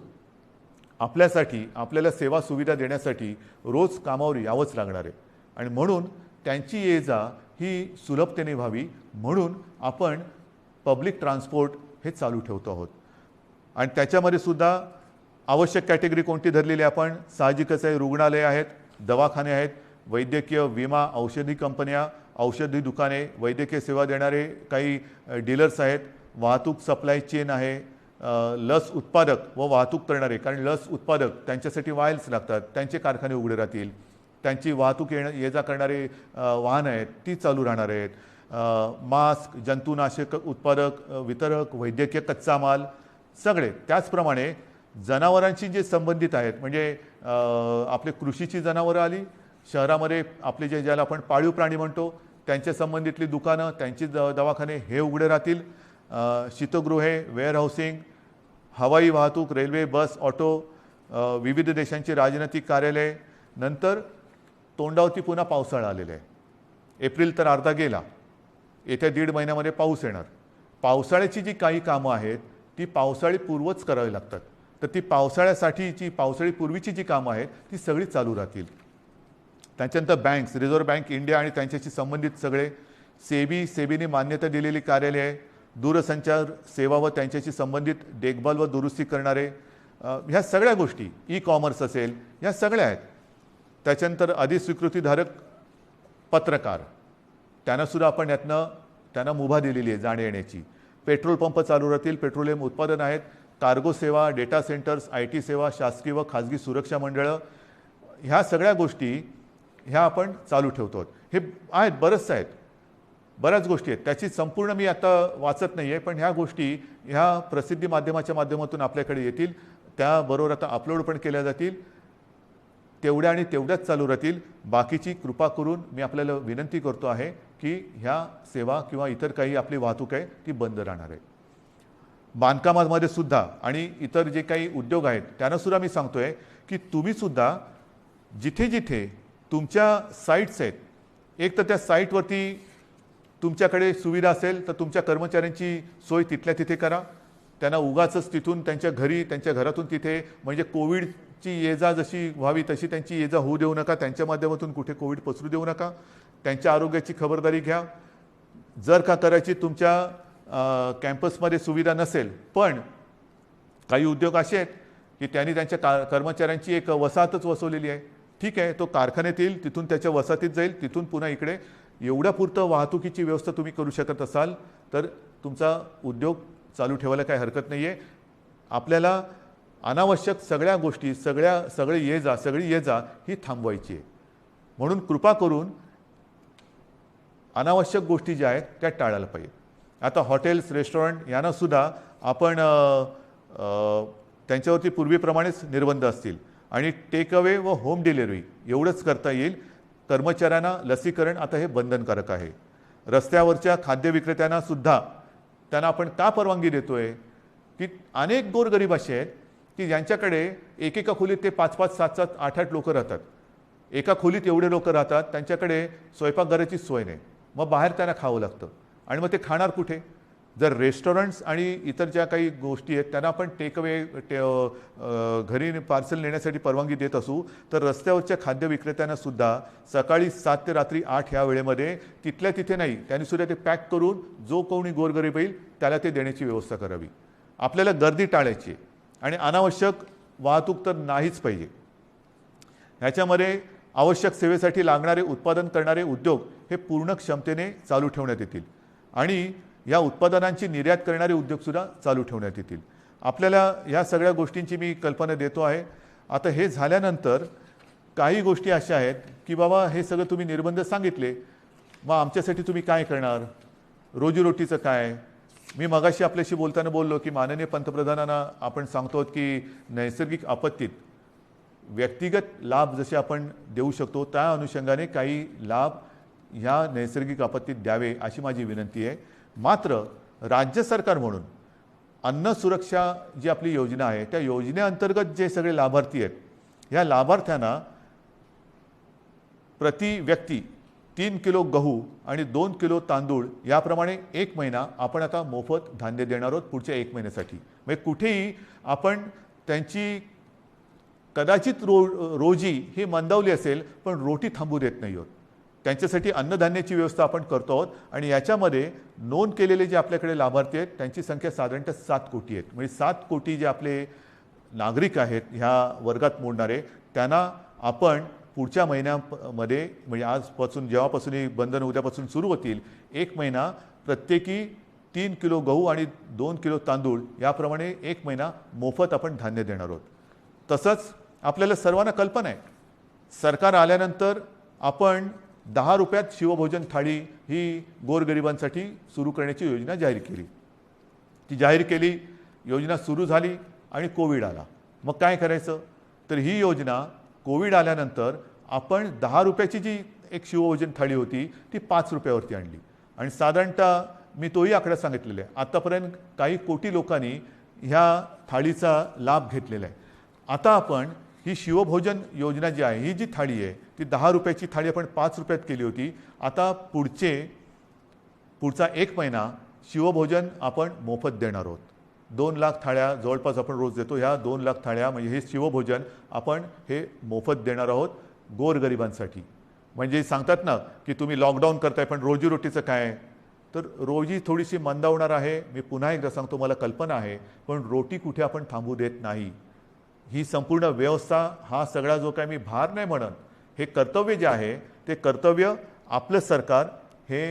आपल्यासाठी आपल्याला सेवा सुविधा देण्यासाठी रोज कामावर यावंच लागणार आहे. आणि म्हणून त्यांची ये जा ही सुलभतेने व्हावी म्हणून आपण पब्लिक ट्रान्सपोर्ट हे चालू ठेवतो आहोत. आणि त्याच्यामध्ये सुद्धा आवश्यक कॅटेगरी कोणती धरलेली आपण साहजिकच आहे, रुग्णालय आहेत, दवाखाने आहेत, वैद्यकीय विमा, औषधी कंपन्या, औषधी दुकाने, वैद्यकीय सेवा देणारे काही डीलर्स आहेत, वाहतूक सप्लाय चेन आहे, लस उत्पादक व वाहतूक करणारे, कारण लस उत्पादक त्यांच्यासाठी वायल्स लागतात, त्यांचे कारखाने उघडे राहतील, त्यांची वाहतूक ये जा करणारे वाहनं आहेत ती चालू राहणार आहेत, मास्क, जंतुनाशक उत्पादक, वितरक, वैद्यकीय कच्चा माल सगळे. त्याचप्रमाणे जनावरांशी जे संबंधित आहेत म्हणजे आपले कृषीची जनावरं आली, शहरामध्ये आपले ज्याला आपण पाळीव प्राणी म्हणतो त्यांच्या संबंधितली दुकानं, त्यांची दवाखाने हे उघडे राहतील, शीतगृहे, वेअरहाऊसिंग, हवाई वाहतूक, रेल्वे, बस, ऑटो, विविध देशांची राजनैतिक कार्यालय. नंतर तोंडावरती पुन्हा पावसाळा आलेला आहे, एप्रिल तर अर्धा गेला, येत्या 1.5 महिन्यामध्ये पाऊस येणार. पावसाळ्याची जी काही कामं आहेत ती पावसाळी पूर्वच करावी लागतात. तर ती पावसाळ्यासाठीची पावसाळीपूर्वीची जी कामं आहेत ती सगळी चालू राहतील. त्याच्यानंतर बँक्स, रिझर्व्ह बँक इंडिया आणि त्यांच्याशी संबंधित सगळे सेबीने मान्यता दिलेली कार्यालय आहे, दूरसंचार सेवा व त्यांच्याशी संबंधित देखभाल व दुरुस्ती करणारे ह्या सगळ्या गोष्टी, ई कॉमर्स असेल, ह्या सगळ्या आहेत. त्याच्यानंतर अधिस्वीकृतीधारक पत्रकार, त्यांनासुद्धा आपण यातनं त्यांना मुभा दिलेली आहे जाण्या येण्याची. पेट्रोल पंप चालू राहतील, पेट्रोलियम उत्पादन आहेत, कार्गो सेवा, डेटा सेंटर्स, IT सेवा, शासकीय व खाजगी सुरक्षा मंडळं, ह्या सगळ्या गोष्टी ह्या आपण चालू ठेवतो. हे आहेत, बऱ्याच गोष्टी आहेत. त्याची संपूर्ण मी आता वाचत नाही आहे, पण ह्या गोष्टी ह्या प्रसिद्धी माध्यमाच्या माध्यमातून आपल्याकडे येतील, त्याबरोबर आता अपलोड पण केल्या जातील. तेवढ्या आणि तेवढ्याच चालू राहतील. बाकीची कृपा करून मी आपल्याला विनंती करतो आहे की ह्या सेवा किंवा इतर काही आपली वाहतूक आहे ती बंद राहणार आहे. बांधकामामध्ये सुद्धा आणि इतर जे काही उद्योग आहेत त्यांनासुद्धा मी सांगतोय की तुम्हीसुद्धा जिथे जिथे तुमच्या साईट्स आहेत, एक तर त्या साईटवरती तुमच्याकडे सुविधा असेल तर तुमच्या कर्मचाऱ्यांची सोय तिथल्या तिथे करा. त्यांना उगाचच तिथून त्यांच्या घरी, त्यांच्या घरातून तिथे, म्हणजे कोविडची ये जा जशी व्हावी तशी त्यांची ये जा होऊ देऊ नका. त्यांच्या माध्यमातून कुठे कोविड पसरू देऊ नका. त्यांच्या आरोग्याची खबरदारी घ्या. जर का करायची तुमच्या कॅम्पसमध्ये सुविधा नसेल, पण काही उद्योग असे आहेत की त्यांनी त्यांच्या कर्मचाऱ्यांची एक वसाहतच वसवलेली आहे, ठीक आहे, तो कारखान्यात येईल, तिथून त्याच्या वसाहतीत जाईल, तिथून पुन्हा इकडे. एवढ्यापुरतं वाहतुकीची व्यवस्था तुम्ही करू शकत असाल तर तुमचा उद्योग चालू ठेवायला काही हरकत नाही आहे. आपल्याला अनावश्यक सगळ्या गोष्टी, सगळी ये जा ही थांबवायची आहे. म्हणून कृपा करून अनावश्यक गोष्टी ज्या आहेत त्या टाळायला पाहिजे. आता हॉटेल्स, रेस्टॉरंट यांनासुद्धा आपण त्यांच्यावरती पूर्वीप्रमाणेच निर्बंध असतील आणि टेक अवे व होम डिलिव्हरी एवढंच करता येईल. कर्मचाऱ्यांना लसीकरण आता हे बंधनकारक आहे. रस्त्यावरच्या खाद्य विक्रेत्यांना सुद्धा त्यांना आपण का परवानगी देतोय की अनेक गोरगरीब असे आहेत की ज्यांच्याकडे एकेका खोलीत ते 5-5, 7-7, 8-8 लोक राहतात. एका खोलीत एवढे लोक राहतात, त्यांच्याकडे स्वयंपाकघराची सोय नाही, मग बाहेर त्यांना खावं लागतं. आणि मग ते खाणार कुठे? जर रेस्टॉरंट्स आणि इतर ज्या काही गोष्टी आहेत त्यांना आपण टेकअवे घरी पार्सल नेण्यासाठी परवानगी देत असू, तर रस्त्यावरच्या खाद्य विक्रेत्यांना सुद्धा सकाळी 7 ते रात्री 8 ह्या वेळेमध्ये तिथल्या तिथे नाही, त्यांनी सुद्धा ते पॅक करून जो कोणी गोरगरीब येईल त्याला ते देण्याची व्यवस्था करावी. आपल्याला गर्दी टाळायची आणि अनावश्यक वाहतूक तर नाहीच पाहिजे. ह्याच्यामध्ये आवश्यक सेवेसाठी लागणारे उत्पादन करणारे उद्योग हे पूर्ण क्षमतेने चालू ठेवण्यात येतील आणि या उत्पादनांची निर्यात करणारे उद्योगसुद्धा चालू ठेवण्यात येतील. आपल्याला ह्या सगळ्या गोष्टींची मी कल्पना देतो आहे. आता हे झाल्यानंतर काही गोष्टी अशा आहेत की बाबा हे सगळं तुम्ही निर्बंध सांगितले, मग आमच्यासाठी तुम्ही काय करणार? रोजीरोटीचं काय? मी मगाशी आपल्याशी बोलताना बोललो की माननीय पंतप्रधानांना आपण सांगतो की नैसर्गिक आपत्तीत व्यक्तिगत लाभ जसे आपण देऊ शकतो त्या अनुषंगाने काही लाभ ह्या नैसर्गिक आपत्तीत द्यावे अशी माझी विनंती आहे. मात्र राज्य सरकार म्हणून अन्न सुरक्षा जी आपली योजना आहे त्या योजनेअंतर्गत जे सगळे लाभार्थी आहेत, ह्या लाभार्थ्यांना प्रति व्यक्ती 3 किलो गहू आणि 2 किलो तांदूळ याप्रमाणे 1 महिना आपण आता मोफत धान्य देणार आहोत पुढच्या 1 महिन्यासाठी. म्हणजे कुठेही आपण त्यांची कदाचित रोजी ही मंदावली असेल पण रोटी थांबू देत नाही आहोत. त्यांच्यासाठी अन्नधान्याची व्यवस्था आपण करतो आहोत आणि याच्यामध्ये नोंद केलेले जे आपल्याकडे लाभार्थी आहेत त्यांची संख्या साधारणतः 7 कोटी आहेत. म्हणजे 7 कोटी जे आपले नागरिक आहेत ह्या वर्गात मोडणारे, त्यांना आपण पुढच्या महिन्यामध्ये म्हणजे आजपासून जेव्हापासून ही बंधन उद्यापासून सुरू होतील 1 महिना प्रत्येकी 3 किलो गहू आणि 2 किलो तांदूळ याप्रमाणे 1 महिना मोफत आपण धान्य देणार आहोत. तसंच आपल्याला सर्वांना कल्पना आहे, सरकार आल्यानंतर आपण 10 रुपयात शिवभोजन थाळी ही गोरगरिबांसाठी सुरू करण्याची योजना जाहीर केली. ती जाहीर केली, योजना सुरू झाली आणि कोविड आला. मग काय करायचं? तर ही योजना कोविड आल्यानंतर आपण 10 रुपयाची जी एक शिवभोजन थाळी होती ती 5 रुपयावरती आणली आणि साधारणतः मी तोही आकडा सांगितलेला आहे. आतापर्यंत काही कोटी लोकांनी ह्या थाळीचा लाभ घेतलेला आहे. आता आपण ही शिवभोजन योजना जी आहे, ही जी थाळी आहे ती 10 रुपयाची थाळी आपण 5 रुपयात केली होती. आता पुढचा 1 महिना शिवभोजन आपण मोफत देणार आहोत. 2 लाख थाळ्या जवळपास आपण रोज देतो. ह्या 2 लाख थाळ्या म्हणजे हे शिवभोजन आपण हे मोफत देणार आहोत गोरगरिबांसाठी. म्हणजे सांगतात ना की तुम्ही लॉकडाऊन करताय पण रोजीरोटीचं काय, तर रोजी थोडीशी मंदावणार आहे. मी पुन्हा एकदा सांगतो, मला कल्पना आहे, पण रोटी कुठे आपण थांबू देत नाही. ही संपूर्ण व्यवस्था, हा सगळा जो काय मी भार नाही म्हणत, हे कर्तव्य जे आहे ते कर्तव्य आपलं सरकार हे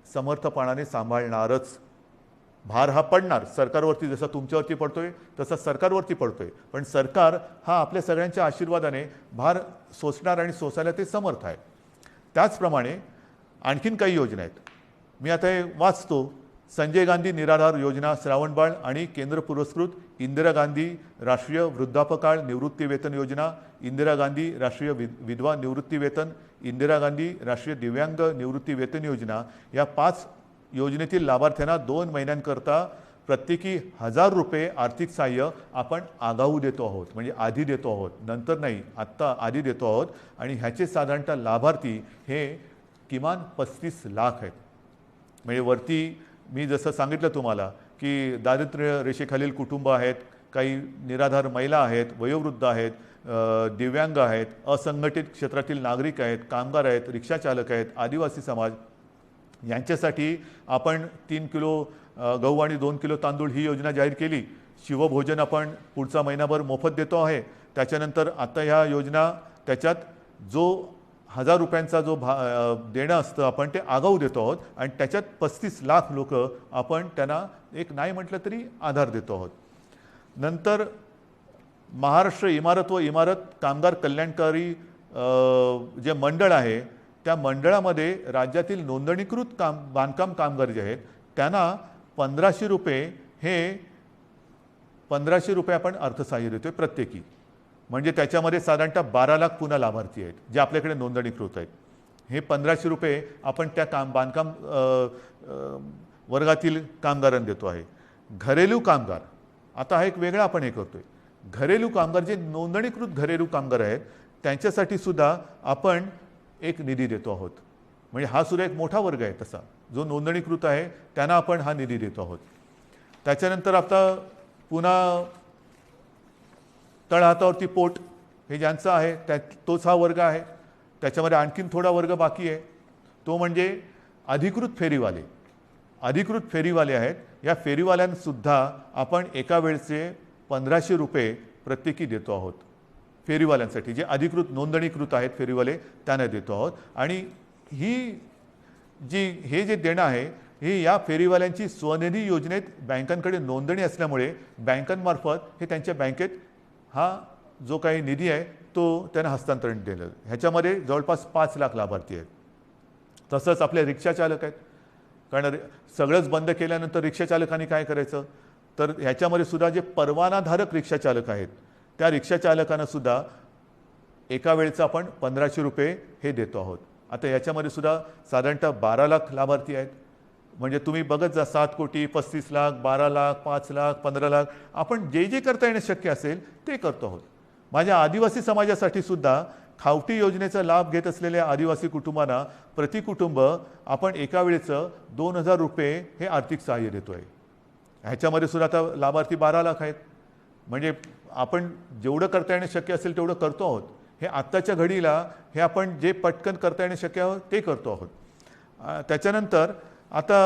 समर्थपणाने सांभाळणारच. भार हा पडणार सरकारवरती, जसा तुमच्यावरती पडतोय तसा सरकारवरती पडतोय, पण सरकार हा आपल्या सगळ्यांच्या आशीर्वादाने भार सोसणार आणि सोसायला ते समर्थ आहे. त्याचप्रमाणे आणखीन काही योजना आहेत. मी आता हे वाचतो. संजय गांधी निराधार योजना श्रावणबाळ आणि केंद्र पुरस्कृत इंदिरा गांधी राष्ट्रीय वृद्धापकाळ निवृत्ती वेतन योजना, इंदिरा गांधी राष्ट्रीय विधवा निवृत्ती वेतन, इंदिरा गांधी राष्ट्रीय दिव्यांग निवृत्ती वेतन योजना, या 5 योजनेतील लाभार्थ्यांना 2 महिन्यांकरता प्रत्येकी 1000 रुपये आर्थिक सहाय्य आपण आगाऊ देतो आहोत. म्हणजे आधी देतो आहोत, नंतर नाही, आत्ता आधी देतो आहोत. आणि ह्याचे साधारणतः लाभार्थी हे किमान 35 लाख आहेत. म्हणजे वरती मी जसं सांगितलं तुम्हाला की दारिद्र्य रेषेखालील कुटुंब आहेत, काही निराधार महिला आहेत, वयोवृद्ध आहेत, दिव्यांग आहेत, असंघटित क्षेत्रातील नागरिक आहेत, कामगार आहेत, रिक्षाचालक आहेत, आदिवासी समाज, यांच्यासाठी आपण 3 किलो गहू आणि 2 किलो तांदूळ ही योजना जाहीर केली. शिवभोजन आपण पुढचा महिनाभर मोफत देतो आहे. त्याच्यानंतर आता ह्या योजना त्याच्यात जो 1000 रुपयांचा जो देणं असतं आपण ते आगाऊ देतो आहोत आणि त्याच्यात 35 लाख लोक आपण त्यांना एक नाही म्हटलं तरी आधार देतो आहोत. नंतर महाराष्ट्र इमारत व इमारत कामगार कल्याणकारी जे मंडळ आहे त्या मंडळामध्ये राज्यातील नोंदणीकृत बांधकाम कामगार जे आहेत त्यांना 1500 रुपये, हे 1500 रुपये आपण अर्थसहाय्य देतोय प्रत्येकी. म्हणजे त्याच्यामध्ये साधारणतः 12 लाख पुन्हा लाभार्थी आहेत जे आपल्याकडे नोंदणीकृत आहेत. हे 1500 रुपये आपण त्या बांधकाम वर्गातील कामगारांना देतो आहे. घरेलू कामगार, आता हा एक वेगळा आपण हे करतोय. घरेलू कामगार जे नोंदणीकृत घरेलू कामगार आहेत त्यांच्यासाठी सुद्धा आपण एक निधी देतो आहोत. म्हणजे हा सुद्धा एक मोठा वर्ग आहे तसा, जो नोंदणीकृत आहे त्यांना आपण हा निधी देतो आहोत. त्याच्यानंतर आता पुन्हा तळहातावरती पोट हे ज्यांचं आहे तोच हा वर्ग आहे. त्याच्यामध्ये आणखीन थोडा वर्ग बाकी आहे, तो म्हणजे अधिकृत फेरीवाले. अधिकृत फेरीवाले आहेत. या फेरीवाल्यांसुद्धा आपण एका वेळचे 1500 रुपये प्रत्येकी देतो आहोत. फेरीवाल्यांसाठी जे अधिकृत नोंदणीकृत आहेत फेरीवाले त्यांना देतो आहोत. आणि हे जे देणं आहे हे या फेरीवाल्यांची स्वनिधी योजनेत बँकांकडे नोंदणी असल्यामुळे बँकांमार्फत हे त्यांच्या बँकेत हा जो काही निधी आहे तो त्यांना हस्तांतरण दिलं. ह्याच्यामध्ये जवळपास 5 लाख लाभार्थी आहेत. तसंच आपले रिक्षाचालक आहेत, कारण सगळंच बंद केल्यानंतर रिक्षाचालकांनी काय करायचं, तर ह्याच्यामध्ये सुद्धा जे परवानाधारक रिक्षाचालक आहेत त्या रिक्षाचालकांना सुद्धा एका वेळचं आपण 1500 रुपये हे देतो आहोत. आता याच्यामध्ये सुद्धा साधारणतः 12 लाख लाभार्थी आहेत. म्हणजे तुम्ही बघत जा, 7 कोटी, 35 लाख, 12 लाख, 5 लाख, 15 लाख, आपण जे जे करता येणं शक्य असेल ते करतो आहोत. माझ्या आदिवासी समाजासाठी सुद्धा खावटी योजनेचा लाभ घेत असलेल्या आदिवासी कुटुंबांना प्रति कुटुंब आपण एका वेळेचं 2000 रुपये हे आर्थिक सहाय्य देतो आहे. ह्याच्यामध्ये सुद्धा आता लाभार्थी 12 लाख आहेत. म्हणजे आपण जेवढं करता येणं शक्य असेल तेवढं करतो आहोत. हे आत्ताच्या घडीला हे आपण जे पटकन करता येणं शक्य आहे ते करतो आहोत. त्याच्यानंतर आता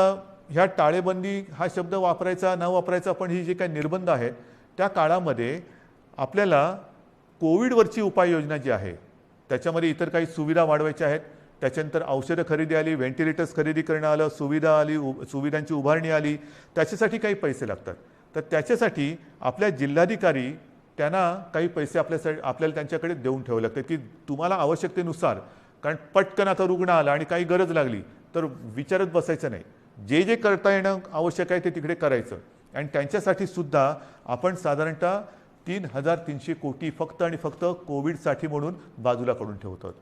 ह्या टाळेबंदी हा शब्द वापरायचा न वापरायचा, पण ही जे काही निर्बंध आहेत त्या काळामध्ये आपल्याला कोविडवरची उपाययोजना जी आहे त्याच्यामध्ये इतर काही सुविधा वाढवायच्या आहेत. त्याच्यानंतर औषधं खरेदी आली, व्हेंटिलेटर्स खरेदी करणं आलं, सुविधा आली, सुविधांची उभारणी आली, त्याच्यासाठी काही पैसे लागतात. तर त्याच्यासाठी आपल्या जिल्हाधिकारी त्यांना काही पैसे आपल्याला त्यांच्याकडे देऊन ठेवावे लागतात की तुम्हाला आवश्यकतेनुसार, कारण पटकन आता रुग्ण आला आणि काही गरज लागली तर विचारत बसायचं नाही, जे जे करता येणं आवश्यक आहे ते तिकडे करायचं. आणि त्यांच्यासाठी सुद्धा आपण साधारणतः 3300 कोटी फक्त आणि फक्त कोविडसाठी म्हणून बाजूला काढून ठेवतो.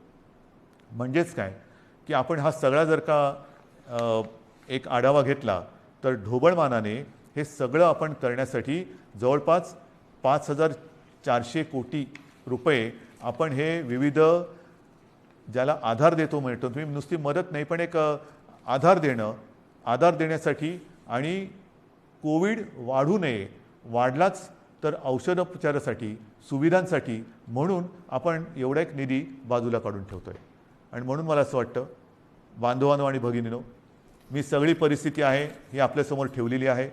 म्हणजेच काय की आपण हा सगळा जर का एक आढावा घेतला तर ढोबळमानाने हे सगळं आपण करण्यासाठी जवळपास 5400 कोटी रुपये आपण हे विविध ज्याला आधार देतो म्हणतो, तुम्ही नुसती मदत नाही पण एक आधार देण्यासाठी आणि कोविड वाढू नये वाढलाच तर औषधोपचारासाठी सुविधांसाठी म्हणून आपण एवढा एक निधी बाजूला काढून ठेवतोय. आणि म्हणून मला असं वाटतं बांधवांनो आणि भगिनींनो, मी सगळी परिस्थिती आहे ही आपल्यासमोर ठेवलेली आहे.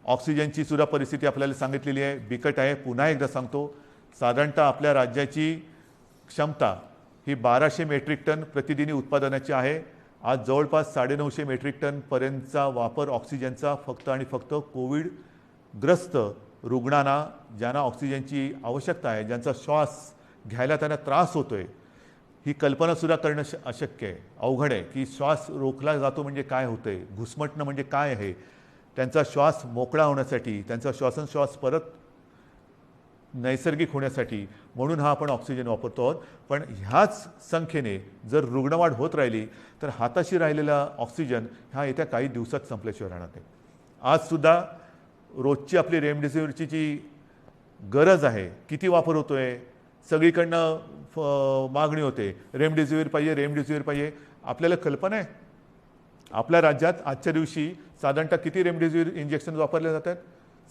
ऑक्सिजनची सुद्धा परिस्थिती आपल्याला सांगितलेली आहे, बिकट आहे. पुन्हा एकदा सांगतो, साधारणतः आपल्या राज्याची क्षमता ही 1200 मेट्रिक टन प्रतिदिनी उत्पादनाची आहे. आज जवळपास 950 मेट्रिक टनपर्यंतचा वापर ऑक्सिजनचा फक्त आणि फक्त कोविडग्रस्त रुग्णांना, ज्यांना ऑक्सिजनची आवश्यकता आहे, ज्यांचा श्वास घ्यायला त्यांना त्रास होतोय, ही कल्पनासुद्धा करणं अशक्य आहे, अवघड आहे की श्वास रोखला जातो म्हणजे काय होतंय, घुसमटणं म्हणजे काय आहे. त्यांचा श्वास मोकळा होण्यासाठी, त्यांचा श्वासोच्छ्वास परत नैसर्गिक होण्यासाठी म्हणून हा आपण ऑक्सिजन वापरतो आहोत. पण ह्याच संख्येने जर रुग्णवाढ होत राहिली तर हाताशी राहिलेला ऑक्सिजन हा येत्या काही दिवसात संपल्याशिवाय राहणार नाही. आजसुद्धा रोजची आपली रेमडेसिवीरची जी गरज आहे, किती वापर होतोय, सगळीकडनं मागणी होते, रेमडेसिवीर पाहिजे. आपल्याला कल्पना आहे आपल्या राज्यात आजच्या दिवशी साधारणतः किती रेमडेसिवीर इंजेक्शन वापरले जातात?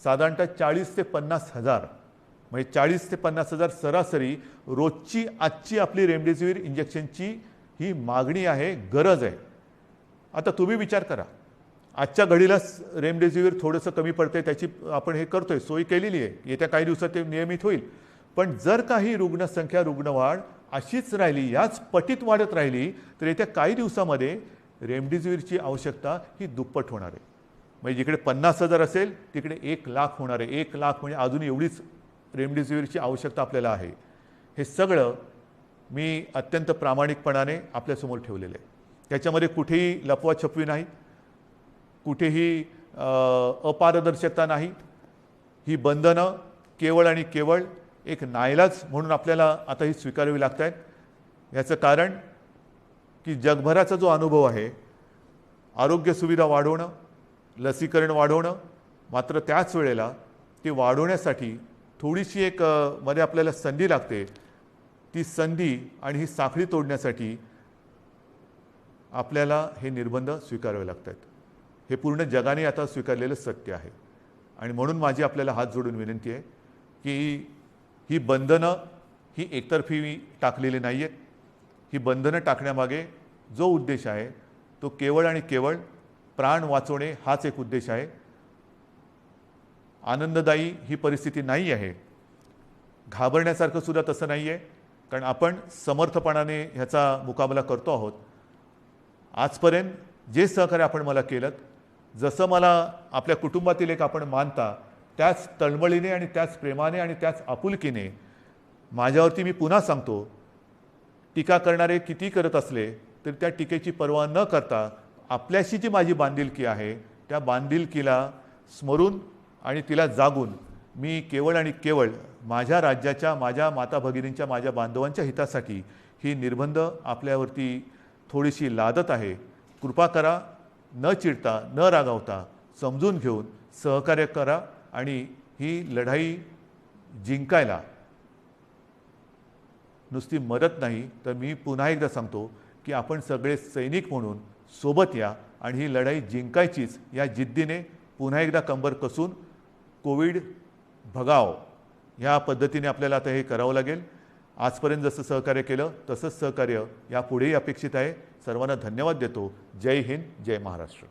साधारणतः 40 ते 50 हजार, म्हणजे 40 ते 50 हजार सरासरी रोजची आजची आपली रेमडेसिवीर इंजेक्शनची ही मागणी आहे, गरज आहे. आता तुम्ही विचार करा, आजच्या घडीला रेमडेसिवीर थोडंसं कमी पडते, त्याची आपण हे करतोय, सोय केलेली आहे, येत्या काही दिवसात ते नियमित होईल. पण जर काही रुग्णसंख्या, रुग्णवाढ अशीच राहिली, याच पटीत वाढत राहिली तर येत्या काही दिवसामध्ये रेमडेसिवीरची आवश्यकता ही दुप्पट होणार आहे. म्हणजे जिकडे 50 हजार असेल तिकडे 1 लाख होणार आहे. 1 लाख म्हणजे अजून एवढीच रेमडेसिवीरची आवश्यकता आपल्याला आहे. हे सगळं मी अत्यंत प्रामाणिकपणाने आपल्यासमोर ठेवलेलं आहे. त्याच्यामध्ये कुठेही लपवाछपवी नाही, कुठेही अपारदर्शकता नाही. ही बंधनं केवळ आणि केवळ एक नाईलाज म्हणून आपल्याला आता ही स्वीकारावी लागत आहेत. याचं कारण की जगभराचा जो अनुभव आहे, आरोग्य सुविधा वाढवणं, लसीकरण वाढवणं, मात्र त्याच वेळेला ते वाढवण्यासाठी थोडीशी एक मध्ये आपल्याला संधी लागते. ती संधी आणि ही साखळी तोडण्यासाठी आपल्याला हे निर्बंध स्वीकारावे लागतात. हे पूर्ण जगाने आता स्वीकारलेलं सत्य आहे. आणि म्हणून माझी आपल्याला हात जोडून विनंती आहे की ही बंधनं ही एकतर्फी टाकलेली नाही आहेत. ही बंधनं टाकण्यामागे जो उद्देश आहे तो केवळ आणि केवळ प्राण वाचवणे हाच एक उद्देश आहे. आनंददायी ही परिस्थिती नाही आहे, घाबरण्यासारखं सुद्धा तसं नाही आहे, कारण आपण समर्थपणाने ह्याचा मुकाबला करतो आहोत. आजपर्यंत जे सहकार्य आपण मला केलं, जसं मला आपल्या कुटुंबातील एक आपण मानता, त्याच तळमळीने आणि त्याच प्रेमाने आणि त्याच आपुलकीने माझ्यावरती मी पुन्हा सांगतो, टीका करणारे किती करत असले तर त्या टीकेची पर्वा न करता आपल्याशी जी माझी बांधिलकी आहे त्या बांधिलकीला स्मरून आणि तिला जागून मी केवळ आणि केवळ माझ्या राज्याच्या, माझ्या माता भगिनींच्या, माझ्या बांधवांच्या हितासाठी ही निर्बंध आपल्यावरती थोडीशी लादत आहे. कृपा करा, न चिडता, न रागावता, समजून घेऊन सहकार्य करा आणि ही लढाई जिंकायला नुसती मदत नाही तर मी पुन्हा एकदा सांगतो की आपण सगळे सैनिक म्हणून सोबत या आणि ही लढाई जिंकायचीच या जिद्दीने पुन्हा एकदा कंबर कसून कोविड भगाव ह्या पद्धतीने आपल्याला आता हे करावं लागेल. आजपर्यंत जसं सहकार्य केलं तसंच सहकार्य यापुढेही अपेक्षित आहे. सर्वांना धन्यवाद देतो. जय हिंद, जय महाराष्ट्र.